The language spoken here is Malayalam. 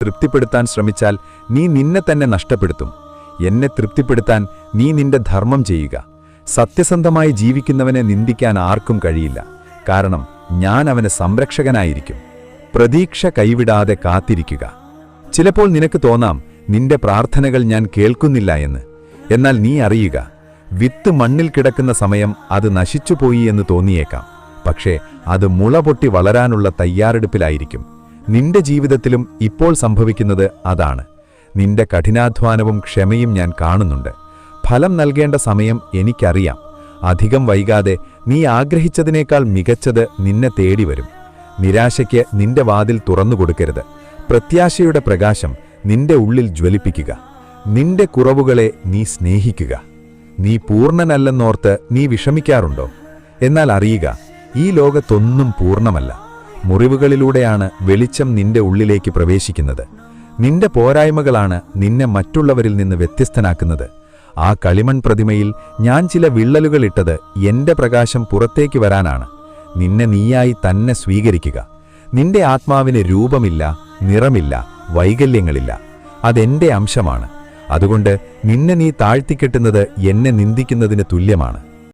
തൃപ്തിപ്പെടുത്താൻ ശ്രമിച്ചാൽ നീ നിന്നെ തന്നെ നഷ്ടപ്പെടുത്തും. എന്നെ തൃപ്തിപ്പെടുത്താൻ നീ നിന്റെ ധർമ്മം ചെയ്യുക. സത്യസന്ധമായി ജീവിക്കുന്നവനെ നിന്ദിക്കാൻ ആർക്കും കഴിയില്ല, കാരണം ഞാൻ അവന് സംരക്ഷകനായിരിക്കും. പ്രതീക്ഷ കൈവിടാതെ കാത്തിരിക്കുക. ചിലപ്പോൾ നിനക്ക് തോന്നാം, നിന്റെ പ്രാർത്ഥനകൾ ഞാൻ കേൾക്കുന്നില്ല എന്ന്. എന്നാൽ നീ അറിയുക, വിത്ത് മണ്ണിൽ കിടക്കുന്ന സമയം അത് നശിച്ചുപോയി എന്ന് തോന്നിയേക്കാം, പക്ഷേ അത് മുളപൊട്ടി വളരാനുള്ള തയ്യാറെടുപ്പിലായിരിക്കും. നിന്റെ ജീവിതത്തിലും ഇപ്പോൾ സംഭവിക്കുന്നത് അതാണ്. നിന്റെ കഠിനാധ്വാനവും ക്ഷമയും ഞാൻ കാണുന്നുണ്ട്. ഫലം നൽകേണ്ട സമയം എനിക്കറിയാം. അധികം വൈകാതെ നീ ആഗ്രഹിച്ചതിനേക്കാൾ മികച്ചത് നിന്നെ തേടിവരും. നിരാശയ്ക്ക് നിന്റെ വാതിൽ തുറന്നുകൊടുക്കരുത്. പ്രത്യാശയുടെ പ്രകാശം നിന്റെ ഉള്ളിൽ ജ്വലിപ്പിക്കുക. നിന്റെ കുറവുകളെ നീ സ്നേഹിക്കുക. നീ പൂർണ്ണനല്ലെന്നോർത്ത് നീ വിഷമിക്കാറുണ്ടോ? എന്നാൽ അറിയുക, ഈ ലോകത്തൊന്നും പൂർണ്ണമല്ല. മുറിവുകളിലൂടെയാണ് വെളിച്ചം നിന്റെ ഉള്ളിലേക്ക് പ്രവേശിക്കുന്നത്. നിന്റെ പോരായ്മകളാണ് നിന്നെ മറ്റുള്ളവരിൽ നിന്ന് വ്യത്യസ്തനാക്കുന്നത്. ആ കളിമൺ പ്രതിമയിൽ ഞാൻ ചില വിള്ളലുകളിട്ടത് എന്റെ പ്രകാശം പുറത്തേക്ക് വരാനാണ്. നിന്നെ നീയായി തന്നെ സ്വീകരിക്കുക. നിന്റെ ആത്മാവിന് രൂപമില്ല, നിറമില്ല, വൈകല്യങ്ങളില്ല. അതെന്റെ അംശമാണ്. അതുകൊണ്ട് നിന്നെ നീ താഴ്ത്തിക്കെട്ടുന്നത് എന്നെ നിന്ദിക്കുന്നതിന് തുല്യമാണ്.